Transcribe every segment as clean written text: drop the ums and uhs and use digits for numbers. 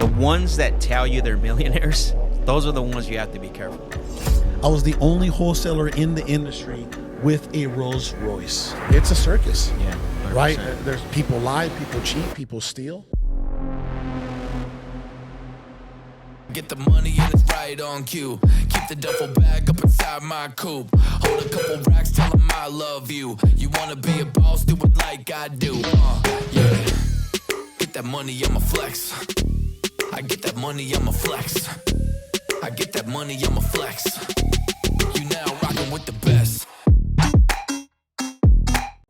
The ones that tell you they're millionaires, those are the ones you have to be careful. I was the only wholesaler in the industry with a Rolls Royce. It's a circus. Yeah, 100%. Right? There's people lie, people cheat, people steal. Get the money and it's right on cue. Keep the duffel bag up inside my coupe. Hold a couple racks, tell them I love you. You wanna be a boss, do it like I do. Yeah. Get that money, I'ma flex. I get that money, I'ma flex. I get that money, I'ma flex. You now rocking with the best.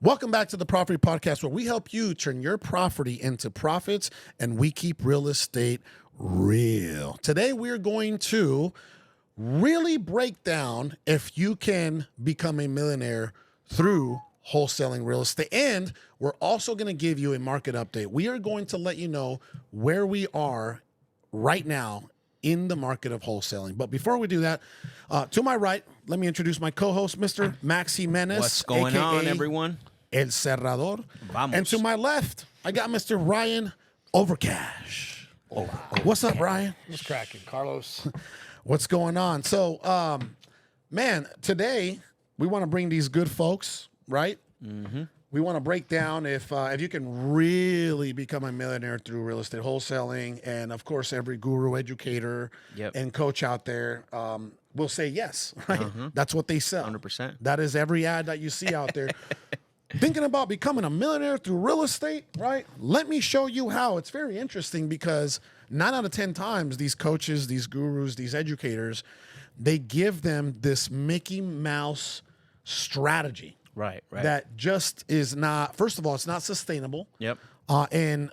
Welcome back to the Proferty Podcast, where we help you turn your property into profits and we keep real estate real. Today, we're going to really break down if you can become a millionaire through wholesaling real estate. And we're also going to give you a market update. We are going to let you know where we are right now in the market of wholesaling. But before we do that, to my right, let me introduce my co-host, Mr. Max Jimenez. What's going on, everyone? El Cerrador. Vamos. And to my left, I got Mr. Ryan Overcash. What's up, Ryan? What's cracking, Carlos? What's going on? So, man, today we want to bring these good folks, right? Mm-hmm. We want to break down if you can really become a millionaire through real estate wholesaling. And, of course, every guru, educator, and coach out there will say yes, right? Mm-hmm. That's what they sell. 100%. That is every ad that you see out there. Thinking about becoming a millionaire through real estate, right? Let me show you how. It's very interesting because 9 out of 10 times these coaches, these gurus, these educators, they give them this Mickey Mouse strategy. Right. That just is not, first of all, it's not sustainable. Yep. And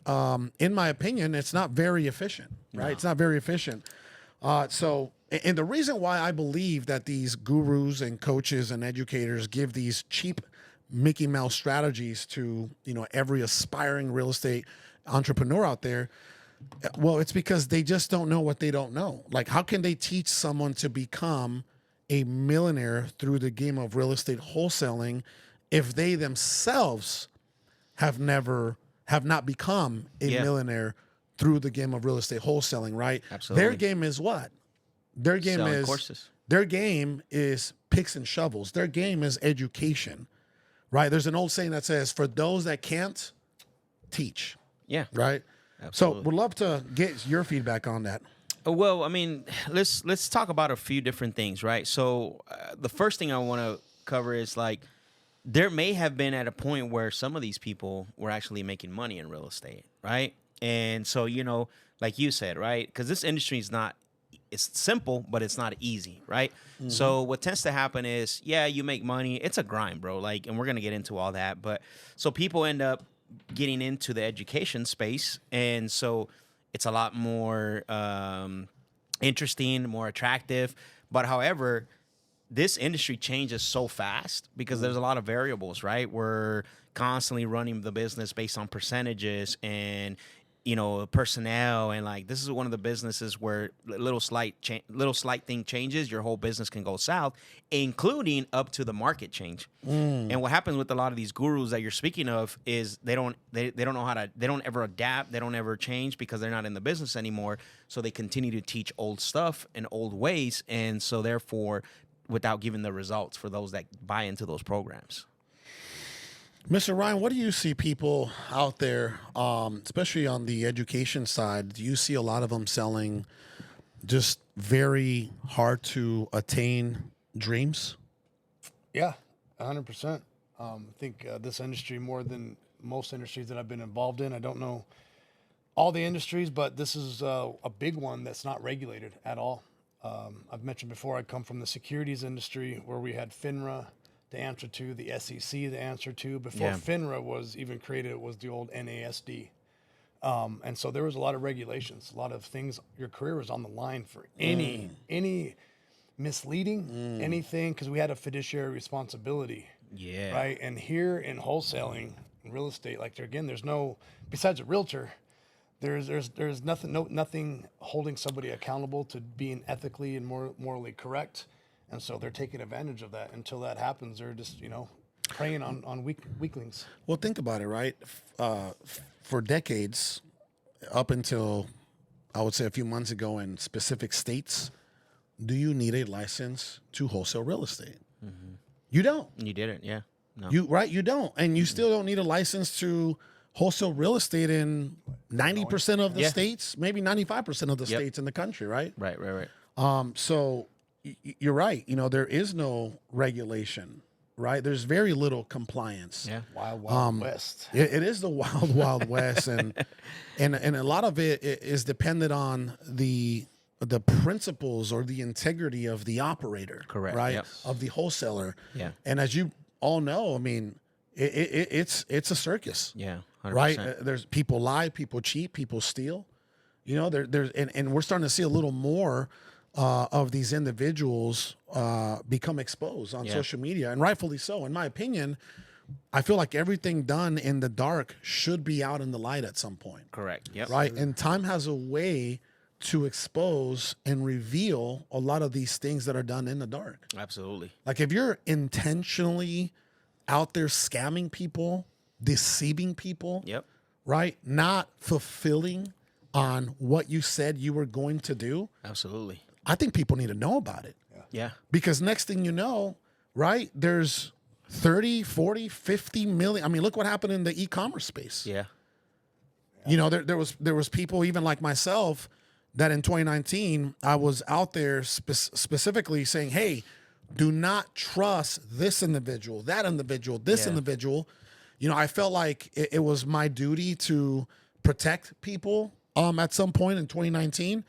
in my opinion, it's not very efficient, right? No. It's not very efficient. And the reason why I believe that these gurus and coaches and educators give these cheap Mickey Mouse strategies to, every aspiring real estate entrepreneur out there, well, it's because they just don't know what they don't know. Like, how can they teach someone to become a millionaire through the game of real estate wholesaling if they themselves have not become a millionaire through the game of real estate wholesaling, right? Absolutely. Their game is what? Their game Selling is courses. Their game is picks and shovels. Their game is education. Right. There's an old saying that says, for those that can't, teach. Yeah. Right. Absolutely. So we'd love to get your feedback on that. Well, I mean, let's talk about a few different things, right? So the first thing I want to cover is like there may have been at a point where some of these people were actually making money in real estate, right? And so, like you said, right? Because this industry is not, it's simple, but it's not easy, right? Mm-hmm. So what tends to happen is, you make money. It's a grind, bro. Like, and we're going to get into all that. But so people end up getting into the education space. And so it's a lot more interesting, more attractive. But however, this industry changes so fast because there's a lot of variables, right? We're constantly running the business based on percentages and personnel, and like this is one of the businesses where little slight thing changes, your whole business can go south, including up to the market change. And what happens with a lot of these gurus that you're speaking of is they don't know how to, they don't ever adapt, they don't ever change because they're not in the business anymore. So they continue to teach old stuff and old ways, and so therefore, without giving the results for those that buy into those programs. Mr. Ryan, what do you see people out there, especially on the education side? Do you see a lot of them selling just very hard to attain dreams? Yeah, 100%. I think this industry, more than most industries that I've been involved in, I don't know all the industries, but this is a big one that's not regulated at all. I've mentioned before, I come from the securities industry where we had FINRA to answer to, the SEC to answer to. Before FINRA was even created, it was the old NASD. And so there was a lot of regulations, a lot of things. Your career was on the line for any misleading, anything, because we had a fiduciary responsibility. Yeah. Right. And here in wholesaling, in real estate, like there's no, besides a realtor, there's nothing holding somebody accountable to being ethically and morally correct. And so they're taking advantage of that. Until that happens, they're just, preying on weaklings. Well, think about it, right? For decades, up until I would say a few months ago in specific states, do you need a license to wholesale real estate? You don't. You did it, yeah. No. You don't. And you still don't need a license to wholesale real estate in 90% of the states, maybe 95% of the states in the country, right? Right. So you're right. You know, there is no regulation, right? There's very little compliance. Yeah. Wild West. It is the wild west, and a lot of it is dependent on the principles or the integrity of the operator. Correct. Right. Yep. Of the wholesaler. Yeah. And as you all know, I mean, it's a circus. Yeah. 100%. Right. There's people lie, people cheat, people steal. You know, there's and we're starting to see a little more of these individuals become exposed on social media, and rightfully so. In my opinion, I feel like everything done in the dark should be out in the light at some point. Correct. Yep. Right. And time has a way to expose and reveal a lot of these things that are done in the dark. Absolutely. Like if you're intentionally out there scamming people, deceiving people, Yep. right? Not fulfilling on what you said you were going to do. Absolutely. I think people need to know about it. Yeah. Because next thing you know, right, there's 30, 40, 50 million. I mean, look what happened in the e-commerce space. Yeah. You know, there was people even like myself that in 2019, I was out there specifically saying, hey, do not trust this individual, that individual, this individual. You know, I felt like it was my duty to protect people at some point in 2019.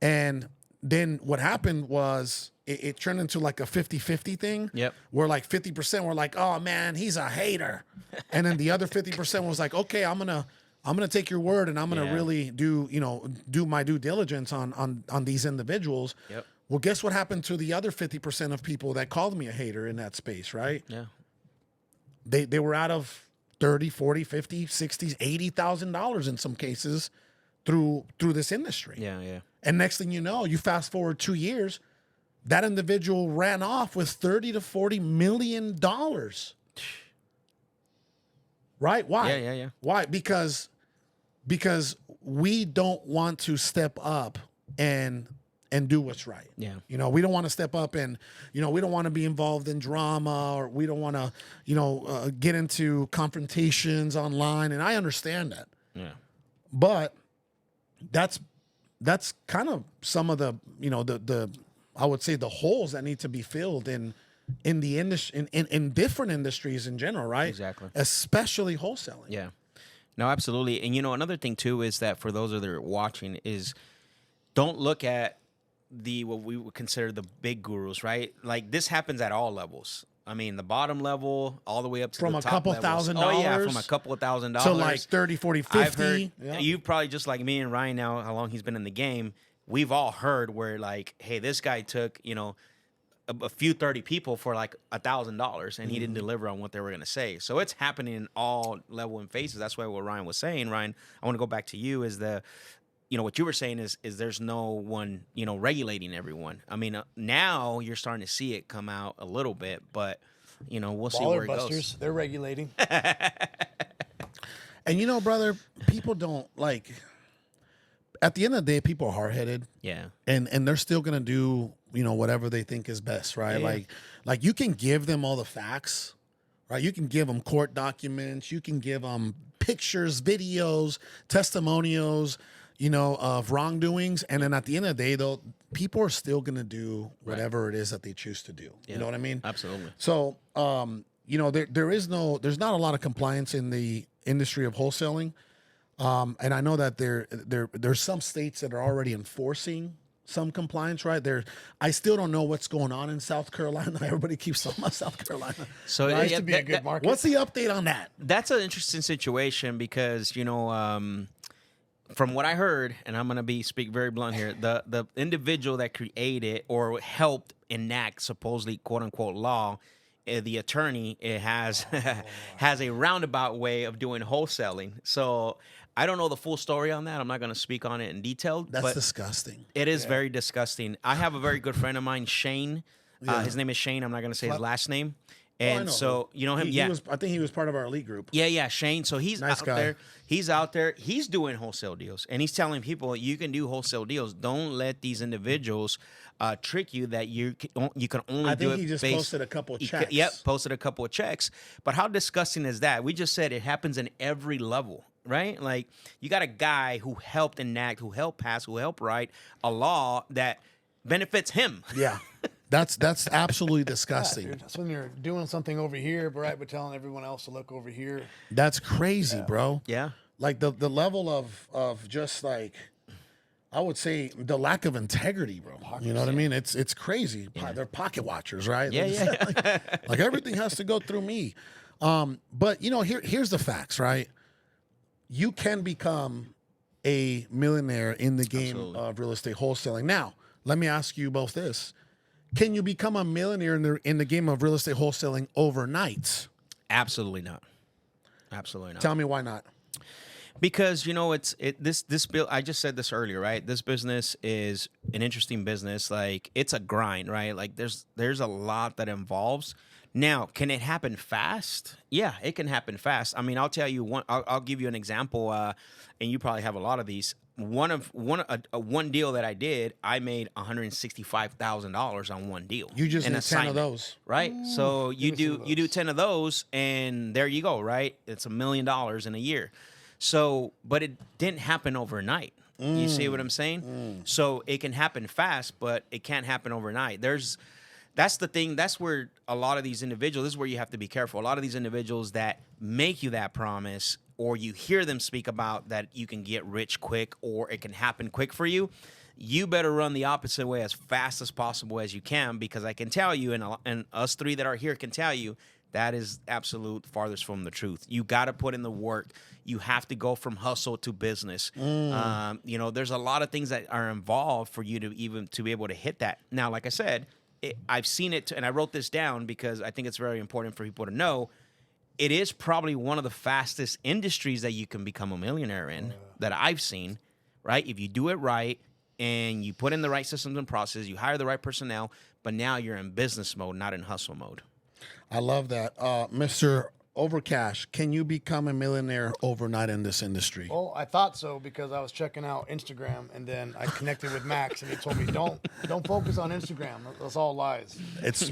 And then what happened was it turned into like a 50-50 thing. Yep. Where like 50% were like, oh man, he's a hater. And then the other 50% was like, okay, I'm gonna take your word and I'm gonna really do my due diligence on these individuals. Yep. Well, guess what happened to the other 50% of people that called me a hater in that space, right? Yeah. They were out of 30, 40, 50, 60, $80,000 in some cases through this industry. Yeah. Yeah. And next thing you know, you fast forward 2 years, that individual ran off with $30 to $40 million. Right? Why? Yeah. Why? Because we don't want to step up and do what's right. Yeah. You know, we don't want to step up and, you know, we don't want to be involved in drama, or we don't want to, you know, get into confrontations online. And I understand that. Yeah. But that's kind of some of the, you know, the I would say the holes that need to be filled in the industry, in different industries in general, right? Exactly. Especially wholesaling. Yeah. No, absolutely. And, you know, another thing, too, is that for those that are watching is don't look at what we would consider the big gurus, right? Like, this happens at all levels. I mean, the bottom level all the way up to From the a top couple levels. $1,000 Oh, yeah, from a couple of $1,000 to like 30, 40, 50. I've heard, Yeah. you probably just like me and Ryan now, how long he's been in the game, we've all heard where like, hey, this guy took, you know, a few 30 people for like $1,000 and he didn't deliver on what they were going to say. So it's happening in all level and phases. That's why what Ryan was saying, Ryan, I want to go back to you is you know, what you were saying is there's no one, you know, regulating everyone. I mean, now you're starting to see it come out a little bit, but you know, we'll see where it goes. They're regulating. And you know, brother, people don't like, at the end of the day, people are hard-headed. Yeah. And they're still going to do, you know, whatever they think is best, right? Yeah. Like you can give them all the facts, right? You can give them court documents. You can give them pictures, videos, testimonials, you know, of wrongdoings. And then at the end of the day, though, people are still going to do whatever it is that they choose to do. Yeah. You know what I mean? Absolutely. So, you know, there's not a lot of compliance in the industry of wholesaling. And I know that there's some states that are already enforcing some compliance, right? I still don't know what's going on in South Carolina. Everybody keeps talking about South Carolina. So Right? Used to be a good market. What's the update on that? That's an interesting situation because, you know, from what I heard, and I'm going to speak very blunt here, the individual that created or helped enact supposedly quote unquote law, the attorney, it has has a roundabout way of doing wholesaling. So I don't know the full story on that. I'm not going to speak on it in detail. That's but disgusting. it is very disgusting. I have a very good friend of mine, Shane. His name is Shane. I'm not going to say his last name. And know so who. you know him, He yeah. was, I think he was part of our elite group. Yeah, Shane. So he's Nice out guy. there. He's out there. He's doing wholesale deals, and he's telling people you can do wholesale deals. Don't let these individuals trick you that you can only I do think it. he just based, posted a couple of he checks. Yep, posted a couple of checks. But how disgusting is that? We just said it happens in every level, right? Like you got a guy who helped enact, who helped pass, who helped write a law that benefits him. Yeah. That's absolutely disgusting. Dude, that's when you're doing something over here, right, but telling everyone else to look over here. That's crazy, bro. Yeah. Like the level of just like, I would say the lack of integrity, bro. You know what I mean? It's crazy. They're pocket watchers, right? Yeah, They're just yeah. like everything has to go through me. But you know, here's the facts, right? You can become a millionaire in the game Absolutely. of real estate wholesaling. Now, let me ask you both this. Can you become a millionaire in the game of real estate wholesaling overnight? Absolutely not. Absolutely not. Tell me why not. Because you know this bill. I just said this earlier, right? This business is an interesting business. Like it's a grind, right? Like there's a lot that involves. Now, can it happen fast? Yeah, it can happen fast. I mean, I'll tell you one. I'll give you an example, and you probably have a lot of these. One deal that I did, I made $165,000 on one deal. You just An did 10 of assignment, those. right? So you me some do of you do those. 10 of those, and there you go, right? It's $1 million in a year. So, but it didn't happen overnight. You see what I'm saying? So it can happen fast, but it can't happen overnight. That's the thing. That's where a lot of these individuals, this is where you have to be careful. A lot of these individuals that make you that promise, or you hear them speak about that you can get rich quick or it can happen quick for you, you better run the opposite way as fast as possible as you can, because I can tell you, and us three that are here can tell you, that is absolute farthest from the truth. You got to put in the work. You have to go from hustle to business. You know, there's a lot of things that are involved for you to be able to hit that. Now, like I said, I've seen it, and I wrote this down because I think it's very important for people to know. It is probably one of the fastest industries that you can become a millionaire in that I've seen, right? If you do it right and you put in the right systems and processes, you hire the right personnel, but now you're in business mode, not in hustle mode. I love that. Mr. Overcash, can you become a millionaire overnight in this industry? Well, I thought so because I was checking out Instagram, and then I connected with Max, and he told me don't focus on Instagram. That's all lies. It's,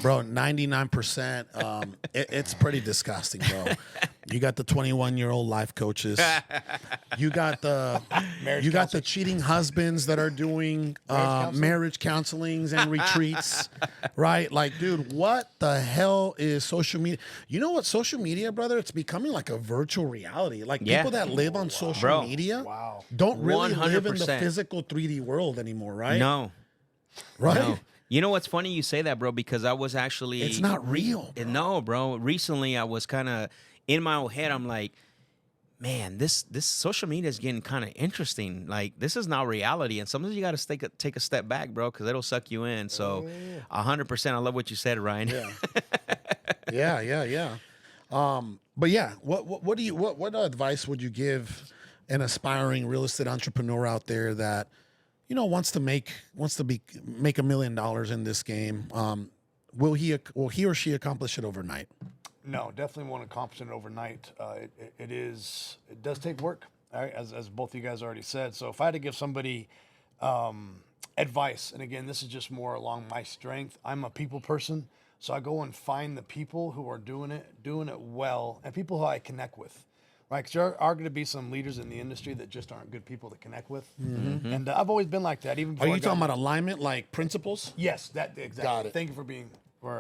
bro, 99%. It's pretty disgusting, bro. You got the 21-year-old life coaches. You got the cheating husbands that are doing marriage counselings and retreats, right? Like, dude, what the hell is social media? You know what social media, brother? It's becoming like a virtual reality. Like Yeah. people that live on social Bro. media Wow. don't really live in the 100%. physical 3D world anymore, right? No. right? No. You know what's funny? You say that, bro, because I was actually... It's not real. No, bro. Recently, I was kind of... In my own head, I'm like, man, this social media is getting kind of interesting. Like, this is not reality. And sometimes you got to take a step back, bro, because it'll suck you in. So, 100%. I love what you said, Ryan. Yeah. yeah. But yeah, what advice would you give an aspiring real estate entrepreneur out there that, you know, wants to make $1 million in this game? Will he or she accomplish it overnight? No, definitely won't accomplish it overnight. It does take work, all right, as both of you guys already said. So if I had to give somebody advice, and again, this is just more along my strength. I'm a people person, so I go and find the people who are doing it well, and people who I connect with. Right, because there are going to be some leaders in the industry that just aren't good people to connect with, and I've always been like that. Even Are before you I got talking about alignment, like principles? Yes, that exactly. Got it. Thank you for being.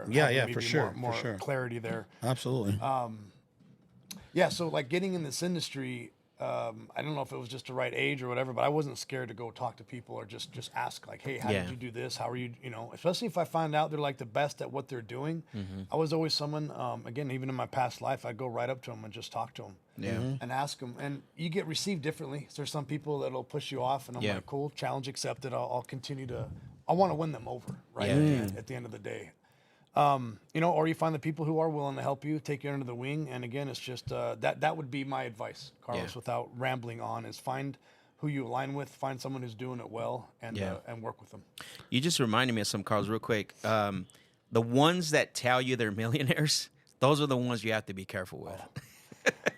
Yeah, me for be sure, More for sure. clarity there. Absolutely. Yeah, so like getting in this industry, I don't know if it was just the right age or whatever, but I wasn't scared to go talk to people or just ask like, hey, how Yeah. did you do this? How are you, especially if I find out they're like the best at what they're doing. I was always someone, again, even in my past life, I'd go right up to them and just talk to them. Yeah. And ask them. And you get received differently. So there's some people that'll push you off, and I'm Yeah. like, cool, challenge accepted. I'll continue to, I want to win them over, right? Yeah. At the end of the day. Or you find the people who are willing to help you, take you under the wing. And again, it's just that would be my advice, Carlos, Yeah. without rambling on, is find who you align with, find someone who's doing it well, and Yeah. and work with them. You just reminded me of some, Carlos, real quick. the ones that tell you they're millionaires, those are the ones you have to be careful with.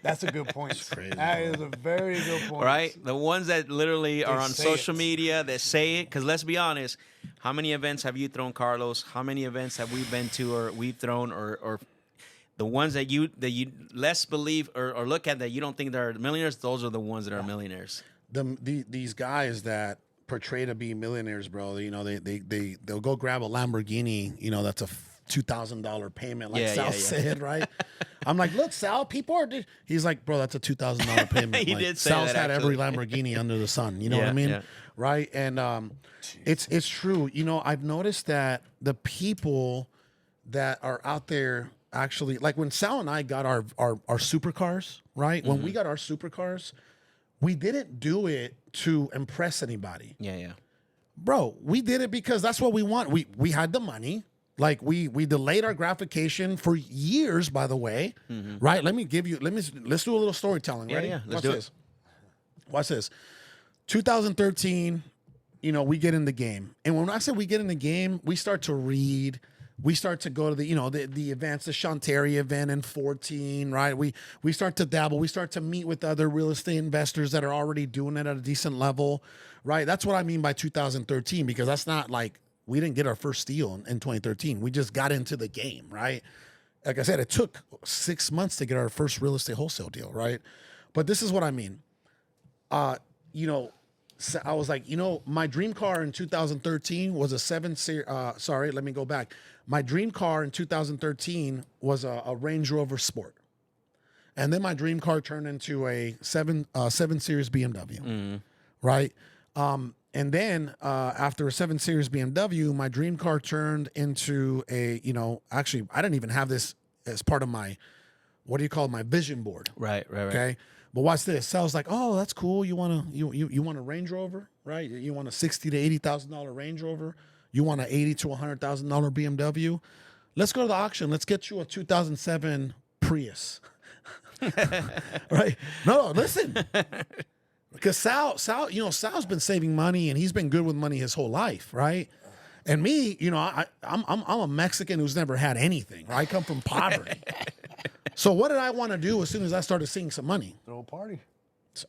That's a good point. That is a very good point. Right? The ones that literally are on say social it. media that say it. Because let's be honest, how many events have you thrown, Carlos? How many events have we been to or we've thrown or the ones that you less believe or look at that you don't think they're millionaires? Those are the ones that are millionaires. These guys that portray to be millionaires, bro, you know, they'll go grab a Lamborghini, you know, that's a $2,000 payment, like Sal said, right? I'm like, look, Sal, people are. He's like, bro, that's a $2,000 payment. He like, did say Sal's that, had every Lamborghini under the sun. You know what I mean? Yeah. Right? And it's true. You know, I've noticed that the people that are out there actually, like when Sal and I got our supercars, right? When we got our supercars, we didn't do it to impress anybody. Yeah. Bro, we did it because that's what we want. We had the money. Like we delayed our gratification for years, by the way. Right? Let's do a little storytelling. Ready? Yeah. Let's Watch do this. Watch this. 2013, you know, we get in the game. And when I say we get in the game, we start to read. We start to go to the, you know, the events, the Shantari event in 14, right? We start to dabble. We start to meet with other real estate investors that are already doing it at a decent level, right? That's what I mean by 2013, because that's not like we didn't get our first deal in 2013. We just got into the game, right? Like I said, it took 6 months to get our first real estate wholesale deal, right? But this is what I mean. You know, so I was like, you know, my dream car in 2013 was a 7 series. Sorry, let me go back. My dream car in 2013 was a Range Rover Sport. And then my dream car turned into a 7 Series BMW, right? And then after a 7 Series BMW, my dream car turned into a, you know, actually, I didn't even have this as part of my, what do you call it, my vision board. Right. Okay. But watch this. Sal's like, oh, that's cool. You want a Range Rover, right? You want a $60,000 to $80,000 Range Rover. You want an $80,000 to $100,000 BMW. Let's go to the auction. Let's get you a 2007 Prius. Right? No, listen. Because Sal, you know, Sal's been saving money and he's been good with money his whole life, right? And me, you know, I'm a Mexican who's never had anything. Right? I come from poverty. So what did I want to do as soon as I started seeing some money? Throw a party. So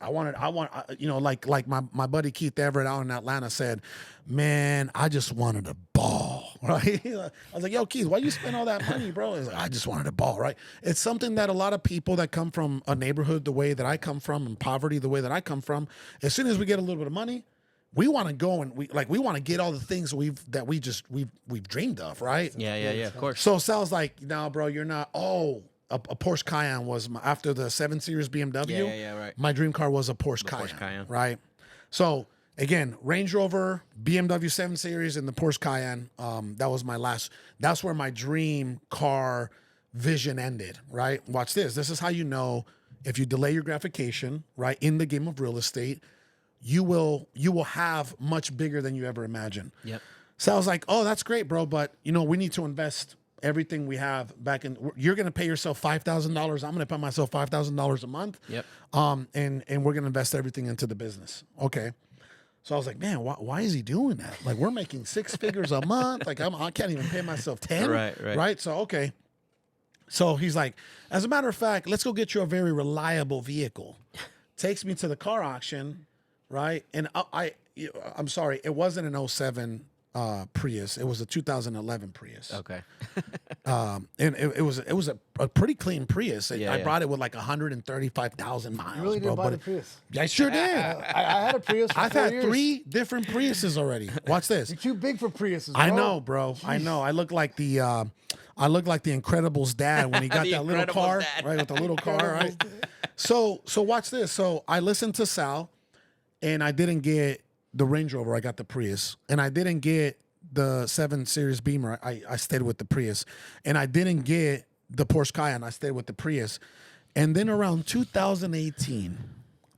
you know, like my buddy Keith Everett out in Atlanta said, man, I just wanted a ball, right? I was like, yo, Keith, why you spend all that money, bro? He's like, I just wanted a ball, right? It's something that a lot of people that come from a neighborhood the way that I come from and poverty the way that I come from, as soon as we get a little bit of money, we want to go and we want to get all the things we've dreamed of, right? Yeah, of course. So Sal's like, no, bro, you're not. Oh. A Porsche Cayenne was after the 7 Series BMW. Yeah, right. My dream car was a Porsche Cayenne, right? So again, Range Rover, BMW 7 Series, and the Porsche Cayenne. That was my last. That's where my dream car vision ended, right? Watch this. This is how you know if you delay your gratification, right, in the game of real estate, you will have much bigger than you ever imagined. Yep. So I was like, oh, that's great, bro, but you know, we need to invest everything we have back in. You're going to pay yourself $5,000. I'm going to pay myself $5,000 a month. Yep. And we're going to invest everything into the business. Okay. So I was like, man, why is he doing that? Like, we're making 6 figures a month. Like, I can't even pay myself 10. Right. So, okay. So he's like, as a matter of fact, let's go get you a very reliable vehicle. Takes me to the car auction. Right. And I'm sorry, it wasn't an 07 Prius. It was a 2011 Prius. Okay. And it was a pretty clean Prius. I brought it with like 135,000 miles. You really did buy the Prius? I sure did. I had a Prius for I've 4 had years. 3 different Priuses already. Watch this. You're too big for Priuses, bro. I know, bro. Jeez. I know. I look like the Incredibles dad when he got that little car, right? With the little car, right? So watch this. So I listened to Sal, and I didn't get the Range Rover. I got the Prius, and I didn't get the 7 Series Beamer. I stayed with the Prius, and I didn't get the Porsche Cayenne. I stayed with the Prius, and then around 2018,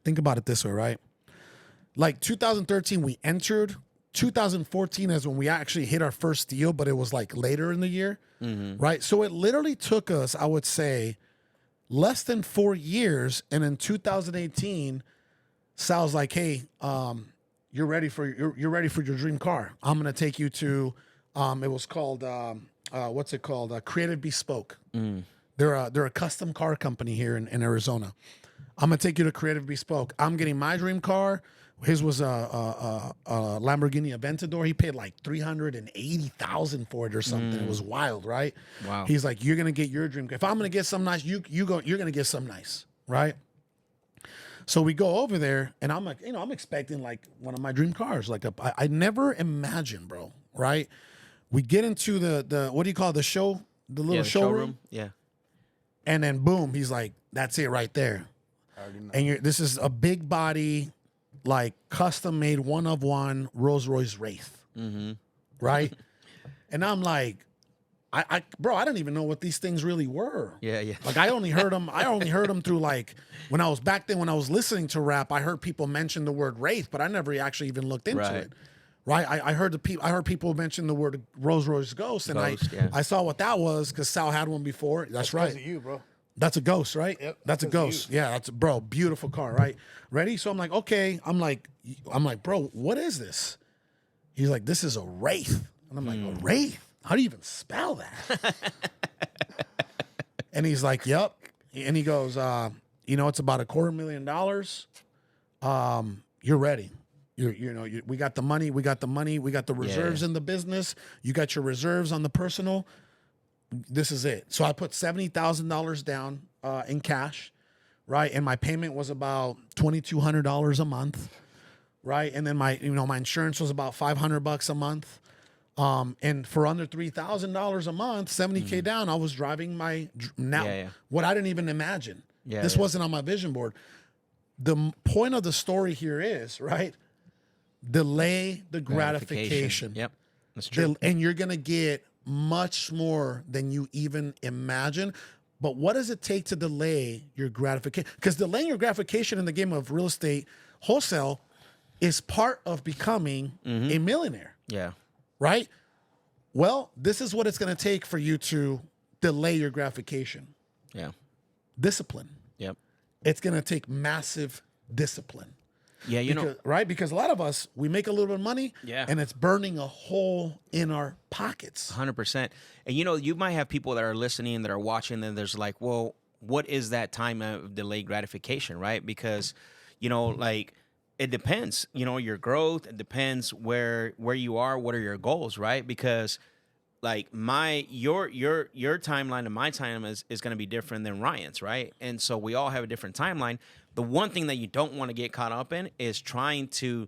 think about it this way, right? Like 2013, we entered. 2014 is when we actually hit our first deal, but it was like later in the year, right? So it literally took us, I would say, less than 4 years, and in 2018, Sal's like, hey, you're ready for your dream car. I'm gonna take you to It was called what's it called? Creative Bespoke. They're a custom car company here in Arizona. I'm gonna take you to Creative Bespoke. I'm getting my dream car. His was a Lamborghini Aventador. He paid like $380,000 for it or something. It was wild, right? Wow. He's like, you're gonna get your dream car. If I'm gonna get some nice, you're gonna get some nice, right? So we go over there, and I'm like, I'm expecting like one of my dream cars. Like I never imagined, bro. Right? We get into the what do you call it, the show, the little showroom, Yeah. and then boom, he's like, that's it right there. And this is a big body, like custom made one of one Rolls Royce Wraith, right? And I'm like, bro, I didn't even know what these things really were. Yeah. Like I only heard them through like when I was back then when I was listening to rap. I heard people mention the word Wraith, but I never actually even looked into it. Right, I heard people mention the word Rolls Royce Ghost, and I saw what that was because Sal had one before. That's right. Because of you, bro. That's a Ghost, right? Yep. That's a Ghost. Yeah, that's bro, beautiful car, right? Ready? So I'm like, okay. I'm like, bro, what is this? He's like, this is a Wraith, and I'm like, a Wraith? How do you even spell that? And he's like, yep. And he goes, it's about $250,000. You're ready. We got the money. We got the reserves in the business. You got your reserves on the personal. This is it. So I put $70,000 down in cash, right? And my payment was about $2,200 a month, right? And then my insurance was about $500 a month. And for under $3,000 a month, $70K down, I was driving what I didn't even imagine. This wasn't on my vision board. The point of the story here is, right? Delay the gratification. Yep, that's true. And you're going to get much more than you even imagine. But what does it take to delay your gratification? Because delaying your gratification in the game of real estate wholesale is part of becoming a millionaire. Yeah. Right? Well, this is what it's going to take for you to delay your gratification. Yeah. Discipline. Yep. It's going to take massive discipline. Yeah, right? Because a lot of us, we make a little bit of money, and it's burning a hole in our pockets. 100%. And you might have people that are listening, that are watching, and there's like, well, what is that time of delayed gratification, right? Because, like, it depends, your growth. It depends where you are. What are your goals, right? Because like your timeline and my time is going to be different than Ryan's, right? And so we all have a different timeline. The one thing that you don't want to get caught up in is trying to,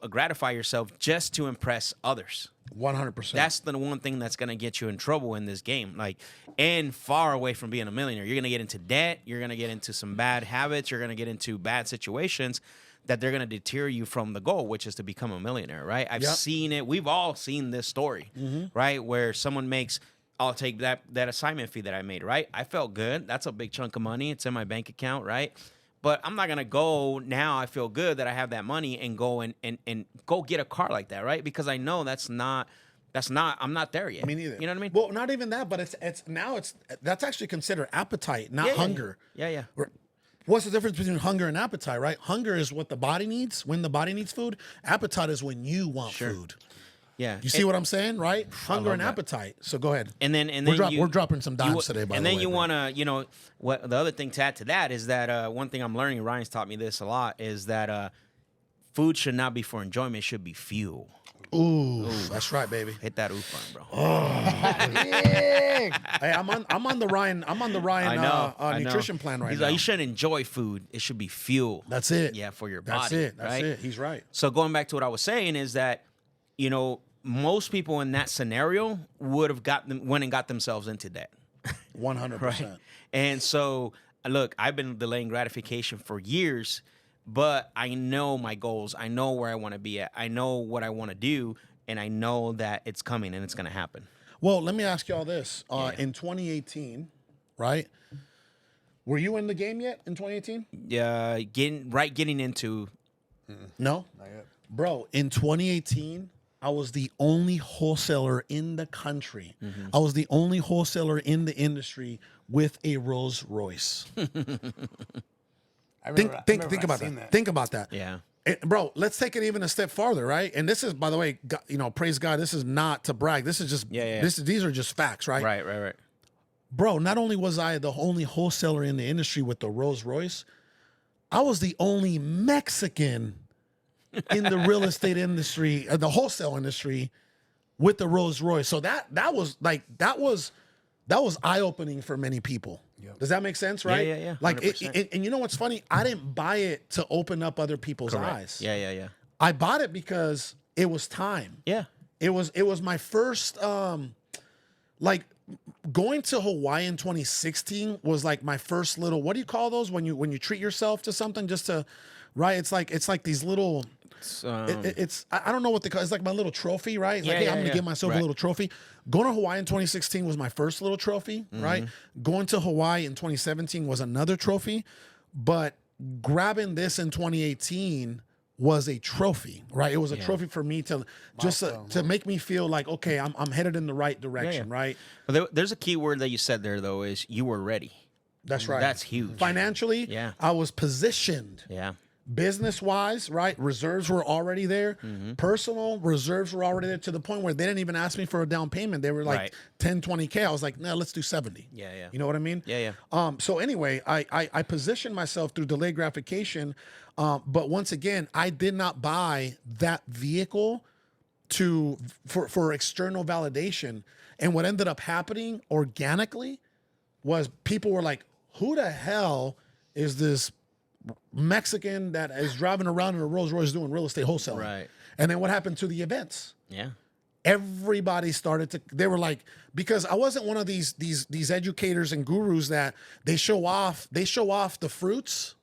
gratify yourself just to impress others. 100%. That's the one thing that's going to get you in trouble in this game. Like, and far away from being a millionaire. You're going to get into debt. You're going to get into some bad habits. You're going to get into bad situations that they're going to deter you from the goal, which is to become a millionaire, right? I've seen it. We've all seen this story, right? Where someone makes, I'll take that assignment fee that I made, right? I felt good. That's a big chunk of money. It's in my bank account, right? But I'm not going to go now. I feel good that I have that money and go and go get a car like that, right? Because I know I'm not there yet. Me neither. You know what I mean? Well, not even that, but that's actually considered appetite, not hunger. Yeah. What's the difference between hunger and appetite, right? Hunger is what the body needs, when the body needs food. Appetite is when you want food. Yeah. You see what I'm saying, right? Hunger and appetite. So go ahead. And then we're dropping some dimes today, by the way. And then you want to, what the other thing to add to that is that one thing I'm learning, Ryan's taught me this a lot, is that food should not be for enjoyment, it should be fuel. Ooh, that's right, baby. Hit that oof button, bro. Hey, I'm on the Ryan nutrition plan right He's now. like, you shouldn't enjoy food. It should be fuel. That's it. Yeah, for your That's body. it. That's right? it. He's right. So going back to what I was saying is that, most people in that scenario would have went and got themselves into debt. 100%. Right? And so, look, I've been delaying gratification for years, but I know my goals. I know where I want to be at. I know what I want to do, and I know that it's coming and it's going to happen. Well, let me ask you all this. In 2018, right? Were you in the game yet in 2018? Yeah, getting into. No? Not yet. Bro, in 2018, I was the only wholesaler in the country. I was the only wholesaler in the industry with a Rolls Royce. Think about that. Think about that. Yeah. Bro, let's take it even a step farther, right? And this is, by the way, praise God, this is not to brag. This is just, these are just facts, right? Right. Bro, not only was I the only wholesaler in the industry with the Rolls Royce, I was the only Mexican in the real estate industry, the wholesale industry, with the Rolls Royce. So that was eye-opening for many people. Yep. Does that make sense, right? Yeah. Like, and you know what's funny? I didn't buy it to open up other people's eyes. Yeah. I bought it because it was time. Yeah. It was my first, like, going to Hawaii in 2016 was like my first little, what do you call those when you treat yourself to something just to, right? It's like these little, I don't know what they call it. It's like my little trophy, right? It's like, hey, I'm gonna give myself a little trophy. Going to Hawaii in 2016 was my first little trophy, right? Going to Hawaii in 2017 was another trophy, but grabbing this in 2018 was a trophy, right? It was a trophy for me to just to make me feel like, okay, I'm headed in the right direction, right? But there's a key word that you said there, though, is you were ready. That's right. That's huge. Financially, I was positioned. Yeah. Business-wise, right? Reserves were already there. Personal reserves were already there to the point where they didn't even ask me for a down payment. They were like 10, 20K. I was like, no, let's do 70. Yeah. You know what I mean? Yeah. So anyway, I positioned myself through delayed gratification. But once again, I did not buy that vehicle for external validation. And what ended up happening organically was people were like, who the hell is this Mexican that is driving around in a Rolls Royce doing real estate wholesaling? Right. And then what happened to the events? Yeah. Everybody started to, they were like, because I wasn't one of these educators and gurus that they show off the fruits,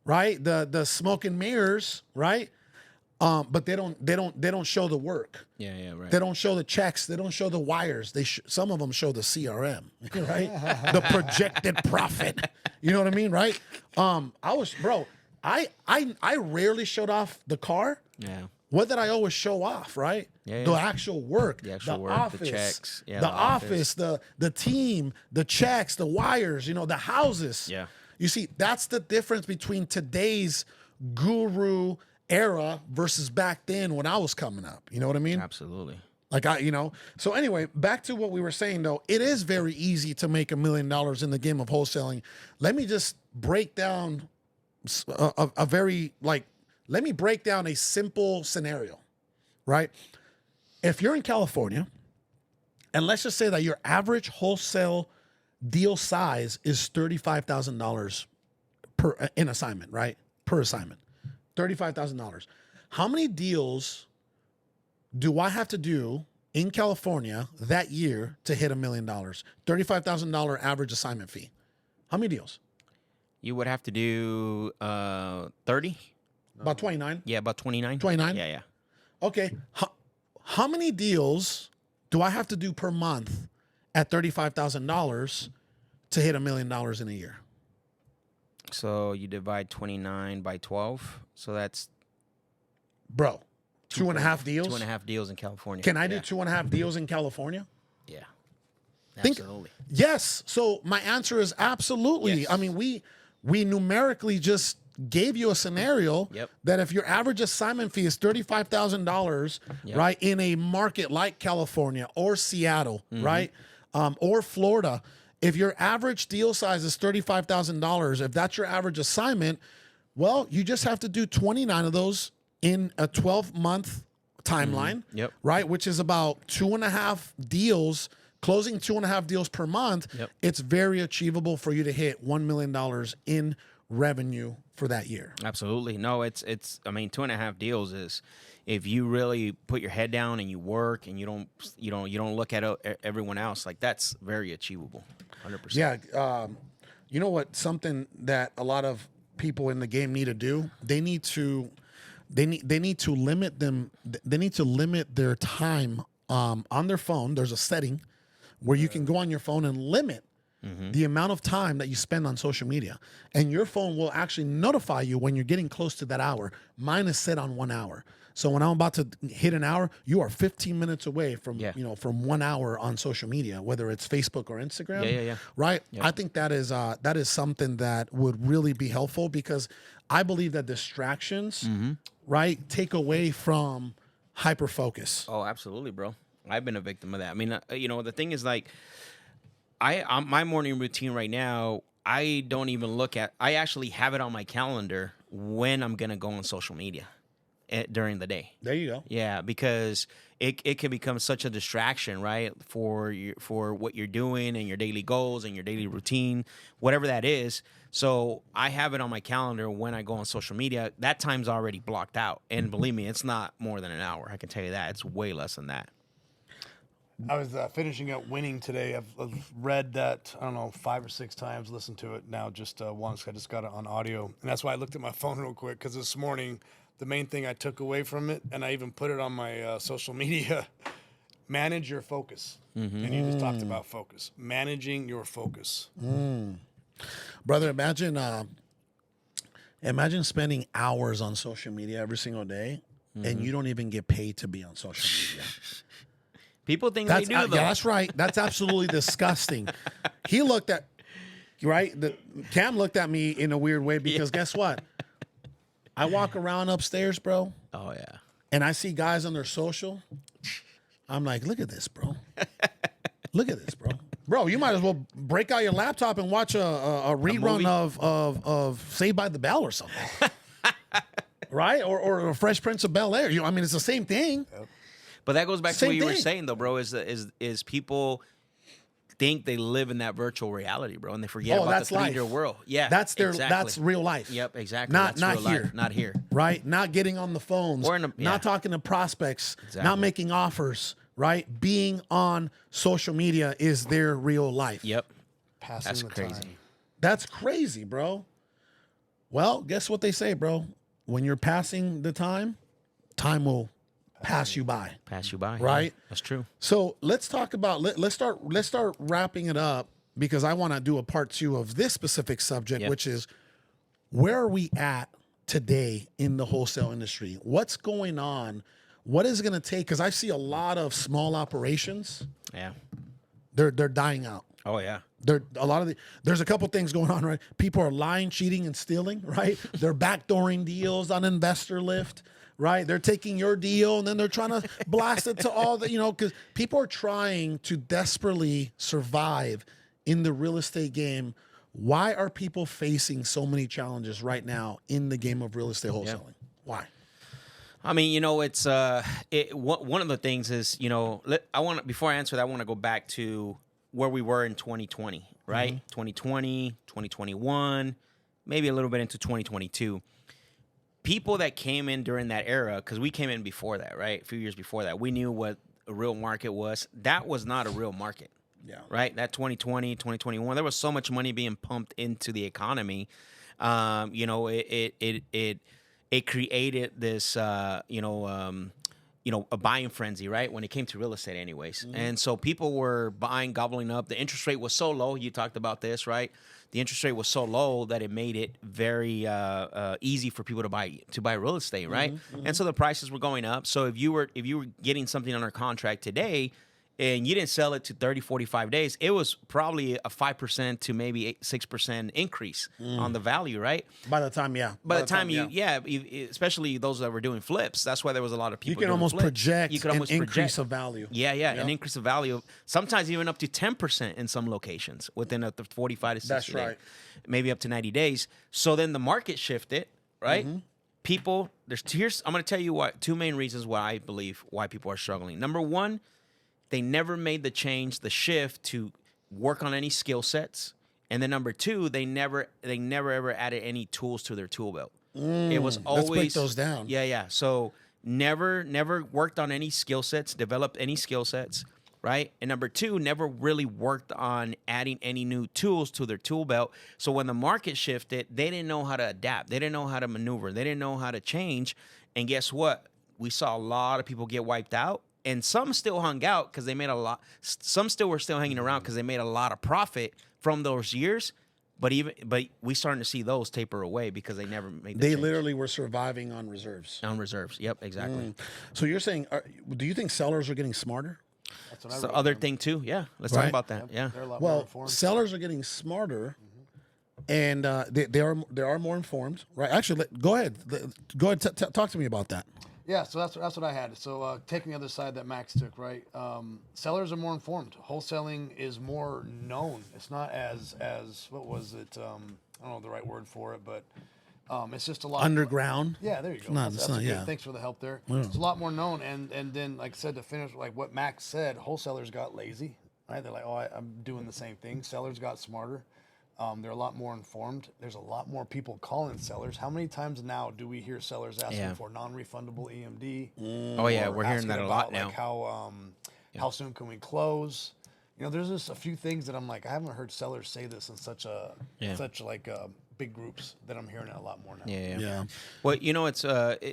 right? The smoke and mirrors, right? But they don't show the work. Yeah, right. They don't show the checks. They don't show the wires. Some of them show the CRM, right? The projected profit. You know what I mean, right? I rarely showed off the car. Yeah. What did I always show off, right? Yeah. The actual work, The actual work, office, the checks, the office, the team, the checks, the wires, the houses. Yeah. You see, that's the difference between today's guru era versus back then when I was coming up. You know what I mean? Absolutely. Like so anyway, back to what we were saying though, it is very easy to make $1 million in the game of wholesaling. Let me just break down let me break down a simple scenario, right? If you're in California, and let's just say that your average wholesale deal size is $35,000 per assignment, right? Per assignment, $35,000. How many deals do I have to do in California that year to hit $1 million? $35,000 average assignment fee. How many deals? You would have to do 30. About 29. Yeah, about 29. 29? Yeah. Okay. How many deals do I have to do per month at $35,000 to hit $1 million in a year? So you divide 29 by 12. So that's... Bro, 2.5 deals? 2.5 deals in California. Can I do 2.5 deals in California? Yeah. Absolutely. Yes. So my answer is absolutely. Yes. I mean, we numerically just gave you a scenario that if your average assignment fee is $35,000, right, in a market like California or Seattle, right, or Florida, if your average deal size is $35,000, if that's your average assignment, well, you just have to do 29 of those in a 12-month timeline, right, which is about 2.5 deals. Closing 2.5 deals per month, it's very achievable for you to hit $1 million in revenue for that year. Absolutely. No, it's I mean, 2.5 deals is, if you really put your head down and you work and you don't look at everyone else, like, that's very achievable. 100%. Yeah. You know what? Something that a lot of people in the game need to do, they need to limit their time on their phone. There's a setting where you can go on your phone and limit the amount of time that you spend on social media. And your phone will actually notify you when you're getting close to that hour. Mine is set on 1 hour. So when I'm about to hit an hour, you are 15 minutes away from, from 1 hour on social media, whether it's Facebook or Instagram. Yeah. Right? I think that is something that would really be helpful, because I believe that distractions, right, take away from hyper focus. Oh, absolutely, bro. I've been a victim of that. I mean, the thing is, like, I'm my morning routine right now, I don't even look at. I actually have it on my calendar when I'm gonna go on social media during the day. There you go. Yeah, because it can become such a distraction, right, for what you're doing and your daily goals and your daily routine, whatever that is. So I have it on my calendar when I go on social media. That time's already blocked out, and believe me, it's not more than an hour. I can tell you that. It's way less than that. I was finishing up Winning today. I've read that, I don't know, 5 or 6 times, listened to it now just once. I just got it on audio. And that's why I looked at my phone real quick, because this morning, the main thing I took away from it, and I even put it on my social media, manage your focus. And you just talked about focus. Managing your focus. Brother, imagine spending hours on social media every single day, and you don't even get paid to be on social media. People think they do, though. Yeah, that's right. That's absolutely disgusting. He looked at, right? Cam looked at me in a weird way because guess what? I walk around upstairs, bro. Oh, yeah. And I see guys on their social. I'm like, look at this, bro. Look at this, bro. Bro, you might as well break out your laptop and watch a rerun of Saved by the Bell or something. Right? Or a Fresh Prince of Bel-Air. I mean, it's the same thing. Yep. But that goes back to what you were thing. saying, though, bro, is people think they live in that virtual reality, bro, and they forget about that's the 3D life. world. Yeah, That's exactly. That's real life. Yep, exactly. Not That's real here. life. Not here. Right? Not getting on the phones. Or Not talking to prospects. Exactly. Not making offers. Right? Being on social media is their real life. Yep. Passing That's the crazy. time. That's crazy, bro. Well, guess what they say, bro? When you're passing the time will pass you by. Pass you by. Right? Yeah, that's true. So let's talk about let's start wrapping it up because I want to do a part 2 of this specific subject, Yep. which is where are we at today in the wholesale industry? What's going on? What is it going to take? Because I see a lot of small operations. Yeah. They're dying out. Oh, yeah. There's a couple things going on, right? People are lying, cheating, and stealing, right? They're backdooring deals on Investor Lift, right? They're taking your deal and then they're trying to blast it to all the, because people are trying to desperately survive in the real estate game. Why are people facing so many challenges right now in the game of real estate wholesaling? Why? I mean, it's one of the things is, before I answer that, I want to go back to where we were in 2020, right? 2020, 2021, maybe a little bit into 2022. People that came in during that era, because we came in before that, right? A few years before that, we knew what a real market was. That was not a real market. Yeah. Right? That 2020, 2021, there was so much money being pumped into the economy. It created this, a buying frenzy, right? When it came to real estate anyways. And so people were buying, gobbling up. The interest rate was so low. You talked about this, right? The interest rate was so low that it made it very easy for people to buy real estate, right? And so the prices were going up. So if you were getting something under contract today and you didn't sell it to 30, 45 days, it was probably a 5% to maybe 6% increase on the value, right? By the time, yeah. By the time especially those that were doing flips, that's why there was a lot of people. You can almost flips. project You could almost an increase project. of value. Yeah, an increase of value, sometimes even up to 10% in some locations within the 45 to 60 That's right. days, maybe up to 90 days. So then the market shifted, right? People, I'm going to tell you two main reasons why I believe why people are struggling. Number one, they never made the shift to work on any skill sets. And then number two, they never ever added any tools to their tool belt. It was always, let's break those down. Yeah. So never worked on any skill sets, developed any skill sets, right? And number two, never really worked on adding any new tools to their tool belt. So when the market shifted, they didn't know how to adapt. They didn't know how to maneuver. They didn't know how to change. And guess what? We saw a lot of people get wiped out. And some still hung out because they made a lot. Some still were hanging around because they made a lot of profit from those years. But we starting to see those taper away because they never made. They literally were surviving on reserves. On reserves. Yep, exactly. So you're saying, do you think sellers are getting smarter? That's what I It's the wrote other down. thing too. Yeah, let's talk Right. about that. Yeah. They're a lot more Well, informed. sellers are getting smarter, and they are more informed, right? Actually, go ahead. Talk to me about that. Yeah, so that's what I had. So taking the other side that Max took, right? Sellers are more informed. Wholesaling is more known. It's not as what was it? I don't know the right word for it, but it's just a lot Underground. Yeah, there you go. That's That's not, good. yeah. Thanks for the help there. Yeah. It's a lot more known, and then like I said, to finish like what Max said, wholesalers got lazy, right? They're like, oh, I'm doing the same thing. Sellers got smarter. They're a lot more informed. There's a lot more people calling sellers. How many times now do we hear sellers asking for non-refundable EMD? Oh yeah, we're hearing that a lot now. Like how soon can we close? You know, there's just a few things that I'm like, I haven't heard sellers say this in such big groups that I'm hearing it a lot more now. Yeah. Well, you know, it's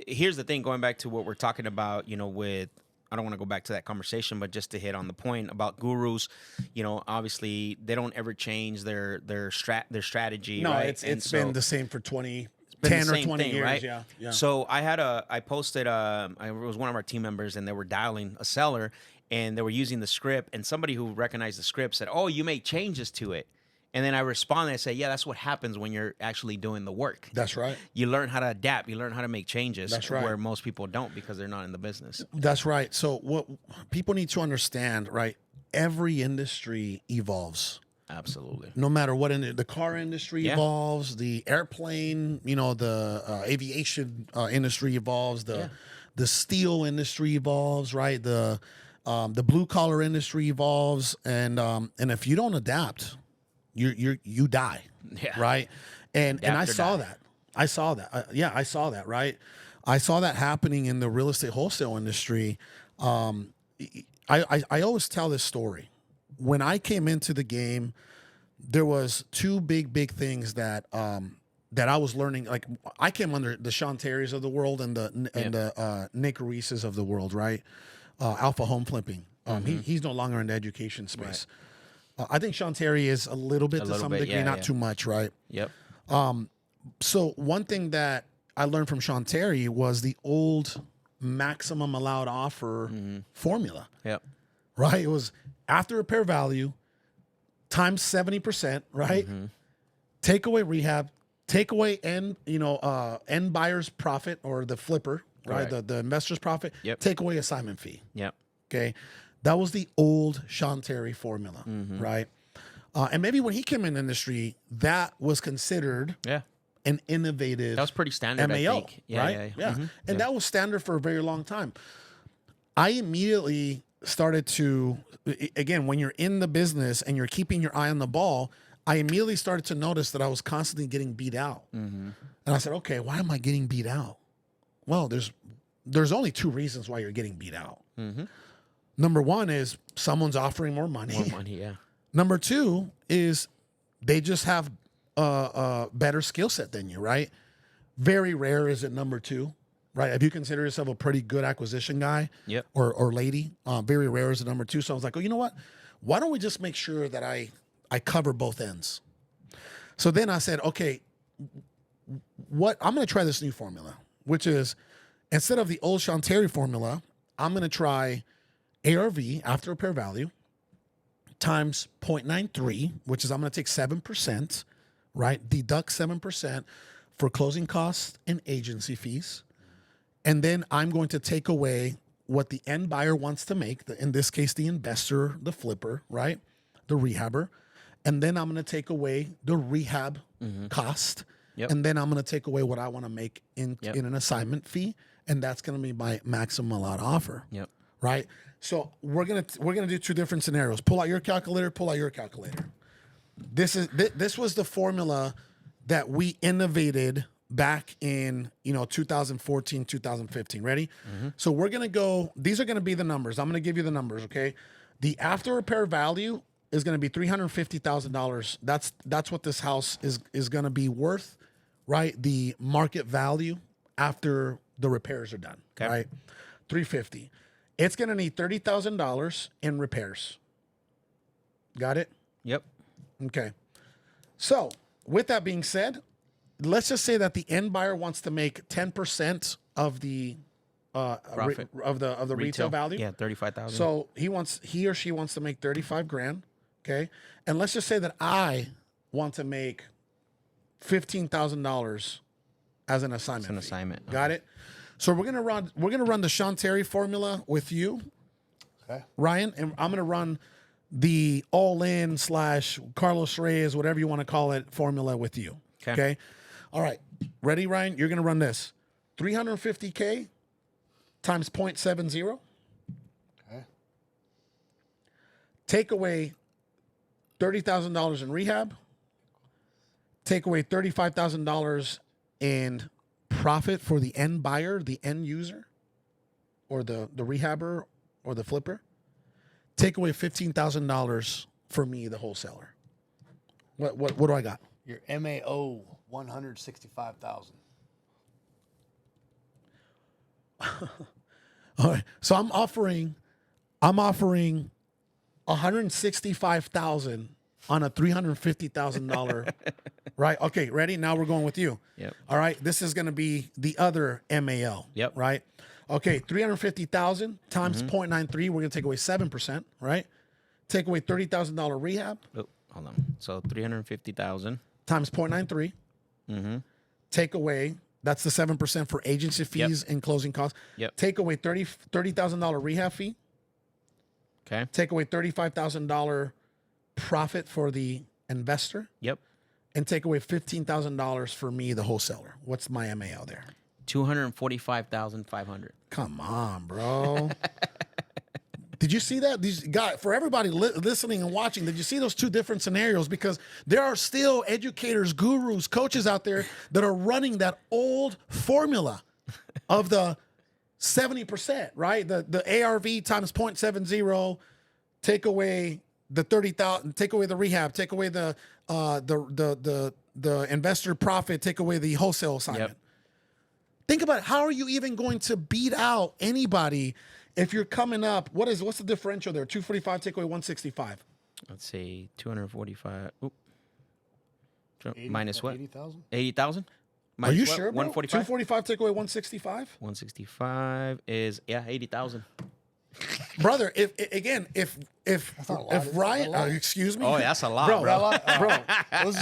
here's the thing. Going back to what we're talking about, you know, with I don't want to go back to that conversation, but just to hit on the point about gurus, you know, obviously they don't ever change their strategy. No, right? it's been the same for 10 or 20 thing, years. Right? Yeah. So I posted, it was one of our team members, and they were dialing a seller, and they were using the script, and somebody who recognized the script said, "Oh, you make changes to it." And then I responded, I said, yeah, that's what happens when you're actually doing the work. That's right. You learn how to adapt. You learn how to make changes. That's right. Where most people don't because they're not in the business. That's right. So what people need to understand, right? Every industry evolves. Absolutely. No matter what, the car industry evolves, the airplane, you know, the aviation industry evolves, the steel industry evolves, right? The blue collar industry evolves, and if you don't adapt, you die, right? And I saw that. I saw that. I saw that, right? I saw that happening in the real estate wholesale industry. I always tell this story. When I came into the game, there was two big things that I was learning. Like I came under the Sean Terrys of the world and the Nick Reyes of the world, right? Alpha Home Flipping. He's no longer in the education space. Right. I think Sean Terry is a little bit to some degree, not too much, right? Yep. So one thing that I learned from Sean Terry was the old maximum allowed offer formula. Yep. Right? It was after repair value times 70%, right? Take away rehab, take away end buyer's profit or the flipper, right? The investor's profit. Yep. Take away assignment fee. Yep. Okay. That was the old Sean Terry formula, right? And maybe when he came in the industry, that was considered an innovative. That was pretty standard, MAO, I think. right? Yeah. And that was standard for a very long time. I immediately started to, again, when you're in the business and you're keeping your eye on the ball, I immediately started to notice that I was constantly getting beat out. And I said, okay, why am I getting beat out? Well, there's only two reasons why you're getting beat out. Number one is someone's offering more money. More money, yeah. Number two is they just have a better skill set than you, right? Very rare is it number two, right? If you consider yourself a pretty good acquisition guy or lady, very rare is it number two. So I was like, oh, you know what? Why don't we just make sure that I cover both ends? So then I said, okay, I'm going to try this new formula, which is instead of the old Sean Terry formula, I'm going to try ARV, after repair value, times 0.93, which is I'm going to take 7%, right? Deduct 7% for closing costs and agency fees. And then I'm going to take away what the end buyer wants to make, in this case, the investor, the flipper, right? The rehabber. And then I'm going to take away the rehab cost. And then I'm going to take away what I want to make in an assignment fee. And that's going to be my maximum allowed offer. Right? So we're gonna do two different scenarios. Pull out your calculator. Pull out your calculator. This was the formula that we innovated back in 2014, 2015. Ready? So we're gonna go. These are gonna be the numbers. I'm gonna give you the numbers. Okay. The after repair value is gonna be $350,000. That's what this house is gonna be worth. Right? The market value after the repairs are done. Okay. Right? $350,000. It's going to need $30,000 in repairs. Got it? Yep. Okay. So, with that being said, let's just say that the end buyer wants to make 10% of the profit of the retail value. Yeah, 35,000. So he or she wants to make 35 grand. Okay. And let's just say that I want to make $15,000 as an assignment. It's an fee. assignment. Got it? So we're gonna run the Sean Terry formula with you, Okay. Ryan, and I'm gonna run the Allin / Carlos Reyes, whatever you want to call it, formula with you. Okay. All right. Ready, Ryan? You're gonna run this 350K times 0.70. Okay. Take away $30,000 in rehab. Take away $35,000 in profit for the end buyer, the end user, or the rehabber or the flipper. Take away $15,000 for me, the wholesaler. What do I got? Your MAO 165,000. All right. So I'm offering 165,000 on a $350,000. Right. Okay. Ready? Now we're going with you. Yep. All right. This is going to be the other MAL. Yep. Right. Okay. 350,000 times 0.93. We're going to take away 7%. Right. Take away $30,000 rehab Oh, hold on. So 350,000. times 0.93. Mm-hmm. Take away. That's the 7% for agency fees and closing costs. Yep. Take away $30,000 rehab fee. Okay. Take away $35,000 profit for the investor. Yep. And take away $15,000 for me, the wholesaler. What's my MAO there? 245,500. Come on, bro. Did you see that? These guys, for everybody listening and watching, did you see those two different scenarios? Because there are still educators, gurus, coaches out there that are running that old formula of the 70%, right? The ARV times 0.70, take away the 30,000, take away the rehab, take away the investor profit, take away the wholesale assignment. Yep. Think about it. How are you even going to beat out anybody if you're coming up? What's the differential there? 245, take away 165. Let's see. 245. Oop. 80, Minus what? 80,000? 80,000? Are you what? sure, bro? 145? 245, take away 165. 165 is 80,000. Brother, if not a lot, is it? Ryan, A lot? excuse me. Oh, that's a lot, bro. bro.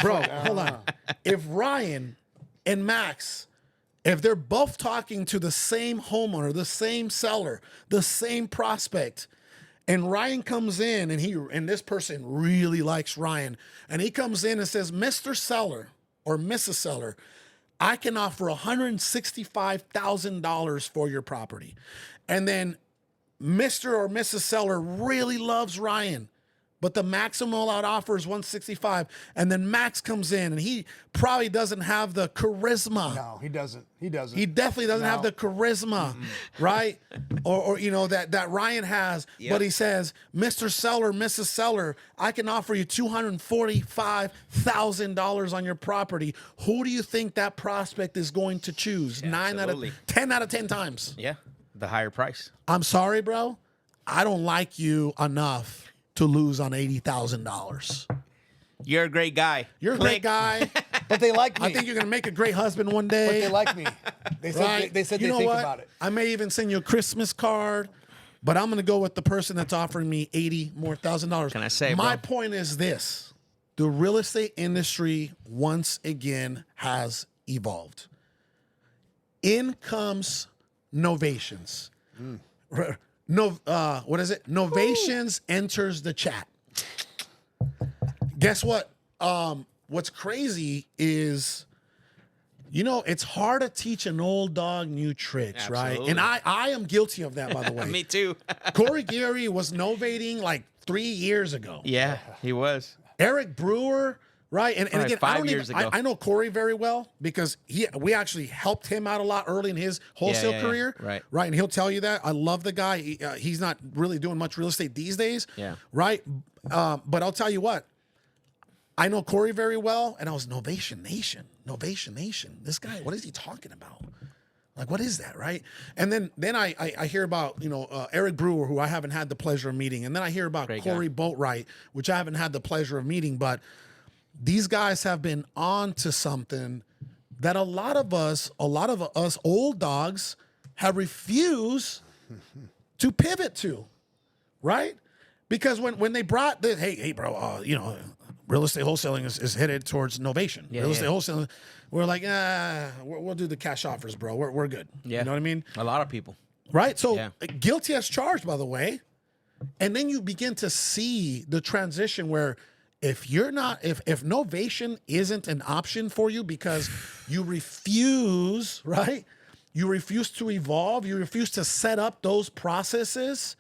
Bro, hold on. If Ryan and Max, if they're both talking to the same homeowner, the same seller, the same prospect, and Ryan comes in and this person really likes Ryan, and he comes in and says, Mr. Seller or Mrs. Seller, I can offer $165,000 for your property. And then Mr. or Mrs. Seller really loves Ryan, but the maximum allowed offer is 165. And then Max comes in and he probably doesn't have the charisma. No, he doesn't. He doesn't. He definitely doesn't have No. the charisma, right? Or you know, that Ryan has, but he says, Mr. Seller, Mrs. Seller, I can offer you $245,000 on your property. Who do you think that prospect is going to choose? Absolutely. 10 out of 10 times. Yeah. The higher price. I'm sorry, bro. I don't like you enough to lose on $80,000. You're a great guy. You're a great guy. But they like me. I think you're gonna make a great husband one day. But they like me. They said right? they said You they know think what? about it. I may even send you a Christmas card, but I'm gonna go with the person that's offering me $80,000 Can I say, my bro? point is this: the real estate industry once again has evolved. In comes novations. What is it? Novations enters the chat. Guess what? What's crazy is, you know, it's hard to teach an old dog new tricks, right? Absolutely. And I am guilty of that, by the way. Me too. Corey Gary was novating like 3 years ago. Yeah, he was. Eric Brewer, right? And Probably again, 5 years ago. I know Corey very well because we actually helped him out a lot early in his wholesale yeah. career. Right. And he'll tell you that. I love the guy. He's not really doing much real estate these days. Yeah. Right. But I'll tell you what. I know Corey very well, and I was Novation Nation. This guy, what is he talking about? Like, what is that, right? And then I hear about, you know, Eric Brewer, who I haven't had the pleasure of meeting, and then I hear about Great Corey Boatwright, which I haven't had the pleasure of meeting, but these guys have been on to something that a lot of us old dogs have refused to pivot to, right? Because when they brought this, hey, bro, you know, real estate wholesaling is headed towards novation. Yeah, real estate yeah. wholesaling, we're like, we'll do the cash offers, bro. We're good. Yeah. You know what I mean? A lot of people. Right? So Yeah. guilty as charged, by the way. And then you begin to see the transition where if novation isn't an option for you because you refuse, right? You refuse to evolve, you refuse to set up those processes,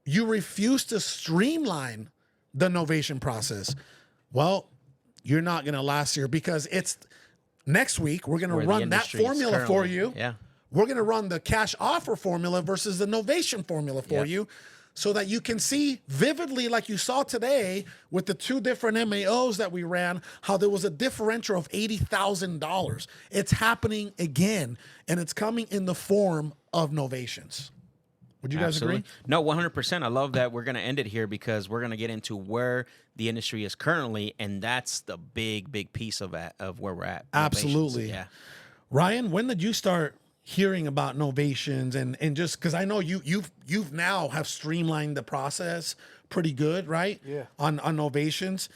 you refuse to streamline the novation process. Well, you're not going to last here because it's next week. We're going Where to the run that industry is formula for currently. you. Yeah. We're going to run the cash offer formula versus the novation formula for Yep. you so that you can see vividly, like you saw today with the 2 different MAOs that we ran, how there was a differential of $80,000. It's happening again, and it's coming in the form of novations. Would you guys agree? No, 100%. I love that we're going to end it here because we're going to get into where the industry is currently, and that's the big piece of where we're at. Absolutely. Novations. Yeah. Ryan, when did you start hearing about novations and just because I know you've now have streamlined the process pretty good, right? Yeah. On novations.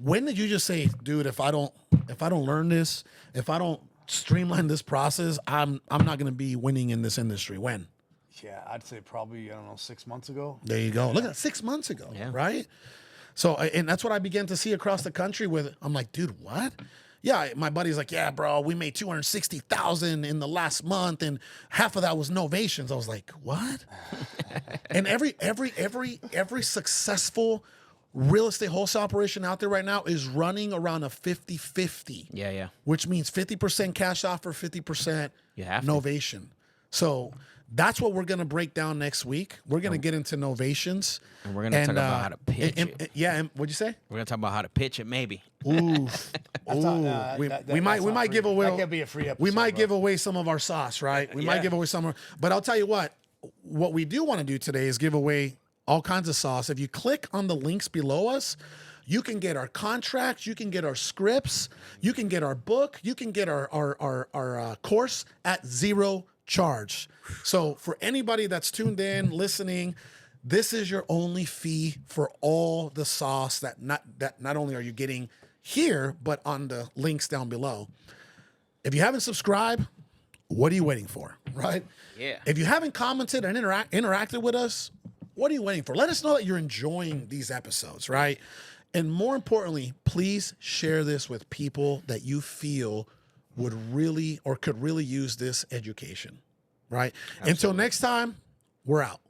When did you just say, dude, if I don't learn this, if I don't streamline this process, I'm not gonna be winning in this industry? When? Yeah, I'd say probably, I don't know, 6 months ago. There you go. Look at that, 6 months ago, Yeah. right? So, and that's what I began to see across the country with, I'm like, dude, what? Yeah, my buddy's like, yeah, bro, we made 260,000 in the last month, and half of that was novations. I was like, what? And every successful real estate wholesale operation out there right now is running around a 50-50. Yeah. Which means 50% cash offer, 50% You have to. novation. So that's what we're going to break down next week. We're going to get into novations. And we're going to talk about how to pitch it. Yeah, and what'd you say? We're going to talk about how to pitch it, maybe. Ooh, That- we that's might not give free. away. That can't be a free episode. We might bro. give away some of our sauce, right? We might Yeah. give away some. But I'll tell you what. What we do want to do today is give away all kinds of sauce. If you click on the links below us, you can get our contracts, you can get our scripts, you can get our book, you can get our course at 0 charge. So for anybody that's tuned in, listening, this is your only fee for all the sauce that not only are you getting here, but on the links down below. If you haven't subscribed, what are you waiting for, right? Yeah. If you haven't commented and interacted with us, what are you waiting for? Let us know that you're enjoying these episodes, right? And more importantly, please share this with people that you feel would really or could really use this education, right? Until next time, we're out.